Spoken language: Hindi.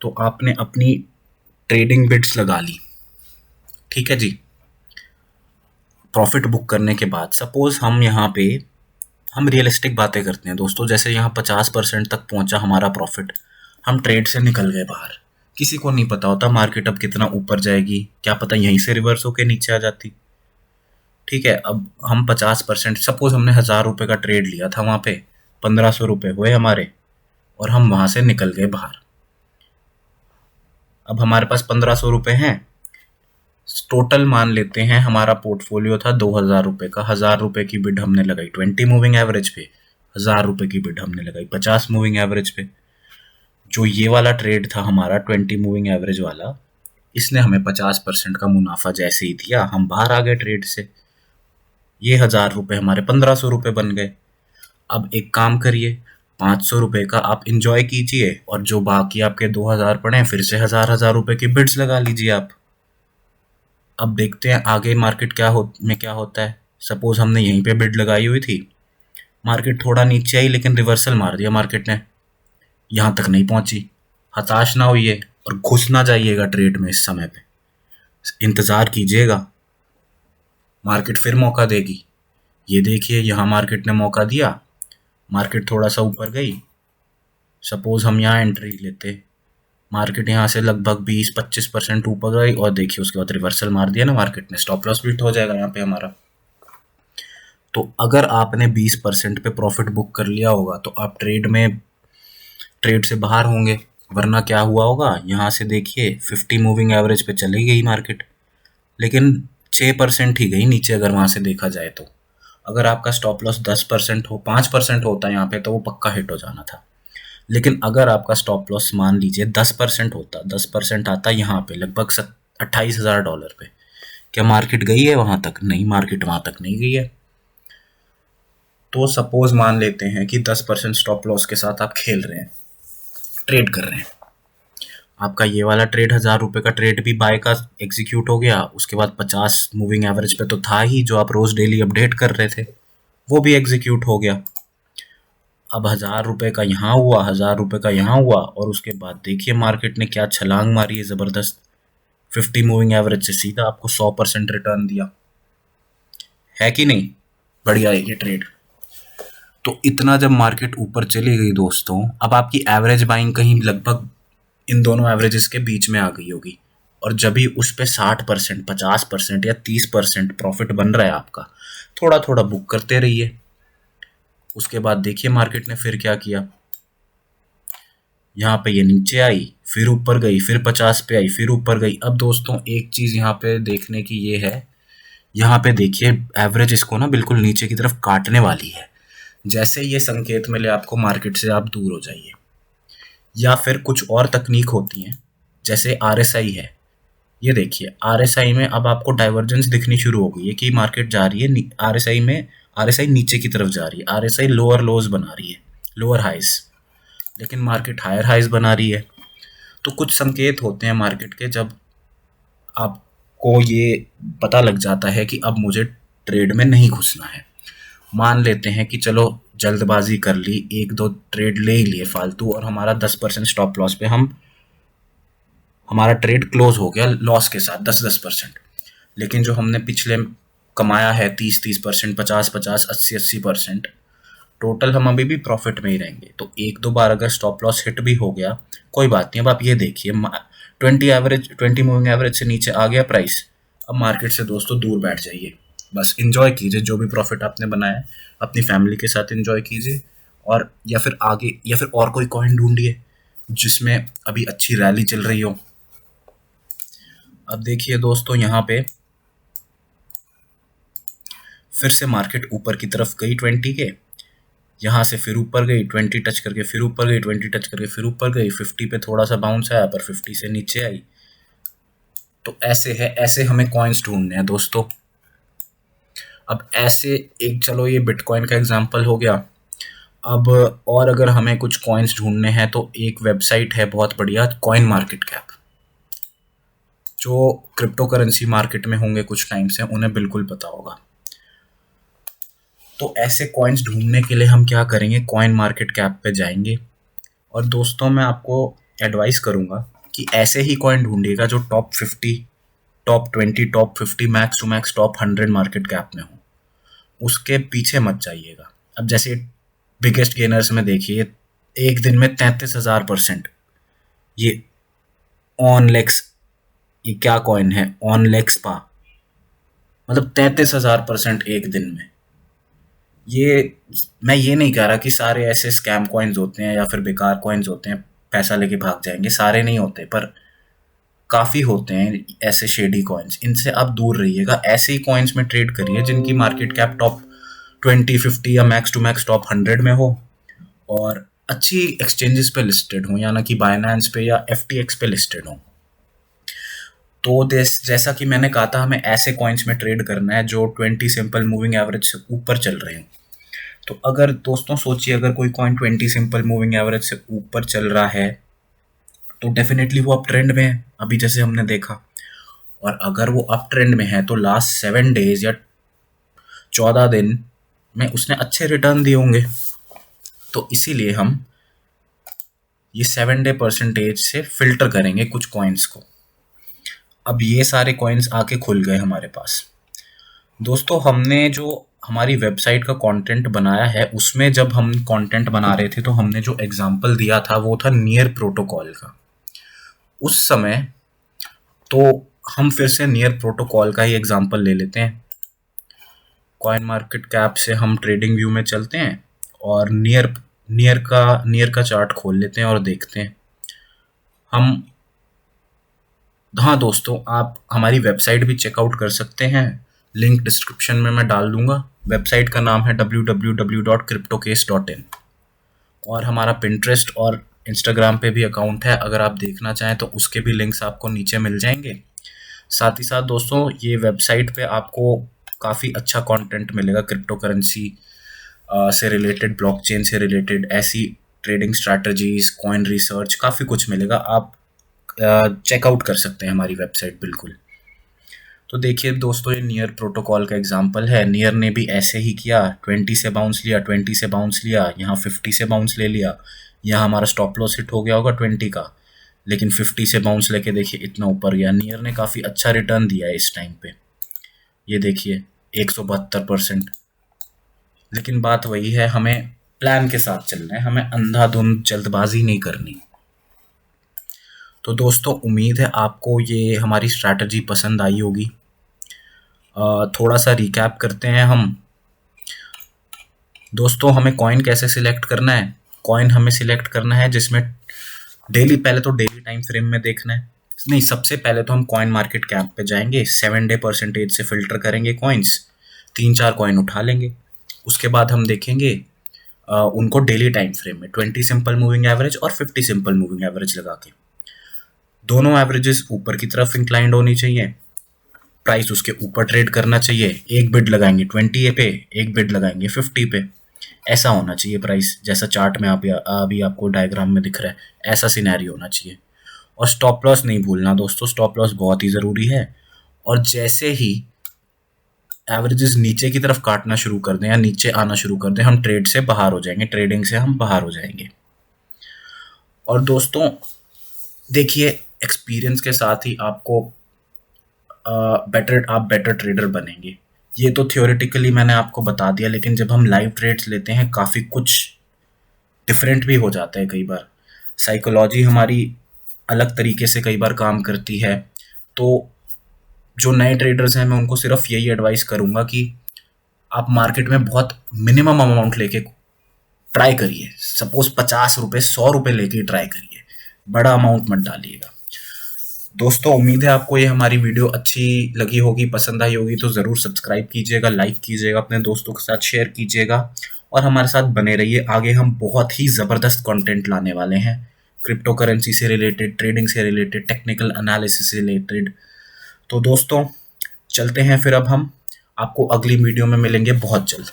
तो आपने अपनी ट्रेडिंग बिट्स लगा ली, ठीक है जी। प्रॉफिट बुक करने के बाद सपोज हम यहाँ पे हम रियलिस्टिक बातें करते हैं दोस्तों, जैसे यहाँ 50% तक पहुंचा हमारा प्रॉफिट, हम ट्रेड से निकल गए बाहर, किसी को नहीं पता होता मार्केट अब कितना ऊपर जाएगी, क्या पता यहीं से रिवर्स होके नीचे आ जाती। ठीक है, अब हम 50% सपोज हमने 1,000 रुपये का ट्रेड लिया था वहां पे, 1,500 रुपये हुए हमारे, और हम वहां से निकल गए बाहर। अब हमारे पास 1,500 रुपये हैं, टोटल मान लेते हैं हमारा पोर्टफोलियो था 2,000 रुपये का। 1,000 रुपये की बिड हमने लगाई 20 मूविंग एवरेज पे, 1,000 रुपये की बिड हमने लगाई 50 मूविंग एवरेज पे। जो ये वाला ट्रेड था हमारा 20 मूविंग एवरेज वाला, इसने हमें 50% का मुनाफा जैसे ही दिया, हम बाहर आ गए ट्रेड से। ये 1,000 रुपये हमारे 1,500 रुपये बन गए। अब एक काम करिए, 500 रुपये का आप इंजॉय कीजिए, और जो बाकी आपके 2,000 पड़े फिर से 1,000 रुपये की बिड्स लगा लीजिए आप। अब देखते हैं आगे मार्केट क्या होता है। सपोज हमने यहीं पे बिड लगाई हुई थी, मार्केट थोड़ा नीचे आई लेकिन रिवर्सल मार दिया मार्केट ने, यहाँ तक नहीं पहुंची। हताश ना होइए और घुस ना जाइएगा ट्रेड में इस समय पे, इंतजार कीजिएगा, मार्केट फिर मौका देगी। ये देखिए यहाँ मार्केट ने मौका दिया, मार्केट थोड़ा सा ऊपर गई, सपोज हम यहाँ एंट्री लेते, मार्केट यहाँ से लगभग 20-25% ऊपर गई, और देखिए उसके बाद रिवर्सल मार दिया ना मार्केट ने, स्टॉप लॉस भी हिट हो जाएगा यहाँ पे हमारा। तो अगर आपने 20% पे प्रॉफिट बुक कर लिया होगा तो आप ट्रेड से बाहर होंगे, वरना क्या हुआ होगा, यहाँ से देखिए 50 मूविंग एवरेज पे चली गई मार्केट, लेकिन 6% ही गई नीचे अगर वहां से देखा जाए तो। अगर आपका स्टॉप लॉस 10% हो, 5% होता है यहाँ पे, तो वो पक्का हिट हो जाना था। लेकिन अगर आपका स्टॉप लॉस मान लीजिए 10% होता, 10% आता यहाँ पे लगभग $28,000 पे, क्या मार्केट गई है वहां तक? नहीं, मार्केट वहां तक नहीं गई है। तो सपोज मान लेते हैं कि 10% स्टॉप लॉस के साथ आप खेल रहे हैं, ट्रेड कर रहे हैं। आपका ये वाला ट्रेड 1,000 रुपये का ट्रेड भी बाय का एग्जीक्यूट हो गया, उसके बाद 50 मूविंग एवरेज पे तो था ही, जो आप रोज डेली अपडेट कर रहे थे, वो भी एग्जीक्यूट हो गया। अब 1,000 रुपये का यहाँ हुआ, 1,000 रुपये का यहाँ हुआ, और उसके बाद देखिए मार्केट ने क्या छलांग मारी है जबरदस्त, 50 मूविंग एवरेज से सीधा आपको 100% रिटर्न दिया है कि नहीं? बढ़िया है ये ट्रेड। तो इतना जब मार्केट ऊपर चली गई दोस्तों, अब आपकी एवरेज बाइंग कहीं लगभग इन दोनों एवरेजेस के बीच में आ गई होगी, और जब भी उस पे 60%, 50% या 30% प्रॉफिट बन रहा है आपका, थोड़ा थोड़ा बुक करते रहिए। उसके बाद देखिए मार्केट ने फिर क्या किया, यहाँ पे ये नीचे आई, फिर ऊपर गई, फिर 50 पे आई, फिर ऊपर गई। अब दोस्तों एक चीज यहाँ पे देखने की ये है, यहाँ पे देखिए एवरेज इसको ना बिल्कुल नीचे की तरफ काटने वाली है। जैसे ये संकेत मिले आपको मार्केट से, आप दूर हो जाइए। या फिर कुछ और तकनीक होती हैं, जैसे आरएसआई है, ये देखिए आरएसआई में अब आपको डाइवर्जेंस दिखनी शुरू हो गई है कि मार्केट जा रही है आरएसआई में, आरएसआई नीचे की तरफ जा रही है, आरएसआई लोअर लोज बना रही है, लोअर हाइज, लेकिन मार्केट हायर हाइज बना रही है। तो कुछ संकेत होते हैं मार्केट के, जब आपको ये पता लग जाता है कि अब मुझे ट्रेड में नहीं घुसना है। मान लेते हैं कि चलो जल्दबाजी कर ली, एक दो ट्रेड ले ही लिए फालतू, और हमारा 10% स्टॉप लॉस पे हमारा ट्रेड क्लोज हो गया लॉस के साथ 10-10%। लेकिन जो हमने पिछले कमाया है 30-30%, 50-50, 80-80%, टोटल हम अभी भी प्रॉफिट में ही रहेंगे। तो एक दो बार अगर स्टॉप लॉस हिट भी हो गया कोई बात नहीं। अब आप ये देखिए 20 मूविंग एवरेज से नीचे आ गया प्राइस, अब मार्केट से दोस्तों दूर बैठ जाइए, बस इंजॉय कीजिए जो भी प्रॉफिट आपने बनाया है, अपनी फैमिली के साथ इंजॉय कीजिए, और या फिर आगे या फिर और कोई कॉइन ढूंढिए जिसमें अभी अच्छी रैली चल रही हो। अब देखिए दोस्तों यहाँ पे फिर से मार्केट ऊपर की तरफ गई 20 के, यहाँ से फिर ऊपर गई 20 टच करके, फिर ऊपर गई 20 टच करके, फिर ऊपर गई 50 पे थोड़ा सा बाउंस आया, पर 50 से नीचे आई। तो ऐसे है, ऐसे हमें कॉइन्स ढूंढने हैं दोस्तों। अब ऐसे एक, चलो ये बिटकॉइन का एग्जांपल हो गया। अब और अगर हमें कुछ कॉइन्स ढूंढने हैं तो एक वेबसाइट है बहुत बढ़िया, कॉइन मार्केट कैप, जो क्रिप्टो करेंसी मार्केट में होंगे कुछ टाइम से, उन्हें बिल्कुल पता होगा। तो ऐसे कॉइन्स ढूंढने के लिए हम क्या करेंगे, कॉइन मार्केट कैप पे जाएंगे, और दोस्तों मैं आपको एडवाइस करूंगा कि ऐसे ही कॉइन ढूंढिएगा जो top 50, top 20, top 50, max to max top 100 market cap में हो। उसके पीछे मत जाइएगा। अब जैसे बिगेस्ट गेनर्स में देखिए, एक दिन में 33,000%। ये ऑनलेक्स, ये क्या कॉइन है, ऑनलेक्स पा, मतलब 33,000% एक दिन में। ये मैं ये नहीं कह रहा कि सारे ऐसे स्कैम कॉइन्स होते हैं या फिर बेकार कॉइन्स होते हैं, पैसा लेके भाग जाएंगे, सारे नहीं होते, पर काफ़ी होते हैं ऐसे शेडी कॉइन्स। इनसे आप दूर रहिएगा। ऐसे ही कॉइन्स में ट्रेड करिए जिनकी मार्केट कैप टॉप 20, 50 या मैक्स टू मैक्स टॉप 100 में हो, और अच्छी एक्सचेंजेस पे लिस्टेड हो, यानी कि बाइनेंस पे या FTX पे लिस्टेड हो। तो जैसा कि मैंने कहा था, हमें ऐसे कॉइन्स में ट्रेड करना है जो 20 सिंपल मूविंग एवरेज से ऊपर चल रहे हो। तो अगर दोस्तों सोचिए, अगर कोई कॉइन 20 सिंपल मूविंग एवरेज से ऊपर चल रहा है तो डेफिनेटली वो अप ट्रेंड में है, अभी जैसे हमने देखा। और अगर वो अप ट्रेंड में है तो लास्ट 7 डेज या 14 दिन में उसने अच्छे रिटर्न दिए होंगे। तो इसीलिए हम ये 7 डे परसेंटेज से फिल्टर करेंगे कुछ कॉइन्स को। अब ये सारे कॉइन्स आके खुल गए हमारे पास। दोस्तों, हमने जो हमारी वेबसाइट का कंटेंट बनाया है, उसमें जब हम कंटेंट बना रहे थे तो हमने जो एग्जांपल दिया था वो था नियर प्रोटोकॉल का। उस समय तो हम फिर से नियर प्रोटोकॉल का ही एग्जांपल ले लेते हैं। कॉइन मार्केट कैप से हम ट्रेडिंग व्यू में चलते हैं और नियर का चार्ट खोल लेते हैं और देखते हैं हम। हाँ दोस्तों, आप हमारी वेबसाइट भी चेकआउट कर सकते हैं, लिंक डिस्क्रिप्शन में मैं डाल दूंगा। वेबसाइट का नाम है www.cryptocase.in, और हमारा पिंटरेस्ट और इंस्टाग्राम पे भी अकाउंट है, अगर आप देखना चाहें तो उसके भी लिंक्स आपको नीचे मिल जाएंगे। साथ ही साथ दोस्तों, ये वेबसाइट पे आपको काफ़ी अच्छा कंटेंट मिलेगा क्रिप्टो करेंसी से रिलेटेड, ब्लॉकचेन से रिलेटेड, ऐसी ट्रेडिंग स्ट्रैटेजीज, कॉइन रिसर्च, काफ़ी कुछ मिलेगा। आप चेकआउट कर सकते हैं हमारी वेबसाइट बिल्कुल। तो देखिए दोस्तों, ये नियर प्रोटोकॉल का एग्जांपल है। नियर ने भी ऐसे ही किया, 20 से बाउंस लिया, 20 से बाउंस लिया, यहाँ 50 से बाउंस ले लिया। यहाँ हमारा स्टॉप लॉस हिट हो गया होगा 20 का, लेकिन 50 से बाउंस लेके देखिए इतना ऊपर गया। नियर ने काफ़ी अच्छा रिटर्न दिया है इस टाइम पे, ये देखिए 172%। लेकिन बात वही है, हमें प्लान के साथ चलना है, हमें अंधाधुंध जल्दबाजी नहीं करनी। तो दोस्तों, उम्मीद है आपको ये हमारी स्ट्रैटेजी पसंद आई होगी। थोड़ा सा रिकैप करते हैं हम। दोस्तों, हमें कॉइन कैसे सिलेक्ट करना है? कॉइन हमें सिलेक्ट करना है जिसमें पहले तो डेली टाइम फ्रेम में देखना है। नहीं, सबसे पहले तो हम कॉइन मार्केट कैप पे जाएंगे, 7 डे परसेंटेज से फिल्टर करेंगे कॉइन्स, 3-4 कॉइन उठा लेंगे। उसके बाद हम देखेंगे उनको डेली टाइम फ्रेम में, 20 सिंपल मूविंग एवरेज और 50 सिंपल मूविंग एवरेज लगा के। दोनों एवरेजेस ऊपर की तरफ इंक्लाइंड होनी चाहिए, प्राइस उसके ऊपर ट्रेड करना चाहिए। एक बिड लगाएंगे 20 पे, एक बिड लगाएंगे 50 पे, ऐसा होना चाहिए प्राइस, जैसा चार्ट में अभी आपको डायग्राम में दिख रहा है, ऐसा सिनेरियो होना चाहिए। और स्टॉप लॉस नहीं भूलना दोस्तों, स्टॉप लॉस बहुत ही ज़रूरी है। और जैसे ही एवरेजेस नीचे की तरफ काटना शुरू कर दें या नीचे आना शुरू कर दें, हम ट्रेड से बाहर हो जाएंगे, ट्रेडिंग से हम बाहर हो जाएंगे। और दोस्तों देखिए, एक्सपीरियंस के साथ ही आपको आप बेटर ट्रेडर बनेंगे। ये तो थियोरेटिकली मैंने आपको बता दिया, लेकिन जब हम लाइव ट्रेड्स लेते हैं काफ़ी कुछ डिफरेंट भी हो जाता है। कई बार साइकोलॉजी हमारी अलग तरीके से कई बार काम करती है। तो जो नए ट्रेडर्स हैं, मैं उनको सिर्फ यही एडवाइस करूंगा कि आप मार्केट में बहुत मिनिमम अमाउंट लेके ट्राई करिए। सपोज 50 रुपये, 100 रुपये लेके ट्राई करिए, बड़ा अमाउंट मत डालिएगा। दोस्तों, उम्मीद है आपको ये हमारी वीडियो अच्छी लगी होगी, पसंद आई होगी। तो ज़रूर सब्सक्राइब कीजिएगा, लाइक कीजिएगा, अपने दोस्तों के साथ शेयर कीजिएगा और हमारे साथ बने रहिए। आगे हम बहुत ही ज़बरदस्त कंटेंट लाने वाले हैं, क्रिप्टो करेंसी से रिलेटेड, ट्रेडिंग से रिलेटेड, टेक्निकल एनालिसिस से रिलेटेड। तो दोस्तों चलते हैं फिर, अब हम आपको अगली वीडियो में मिलेंगे बहुत जल्द।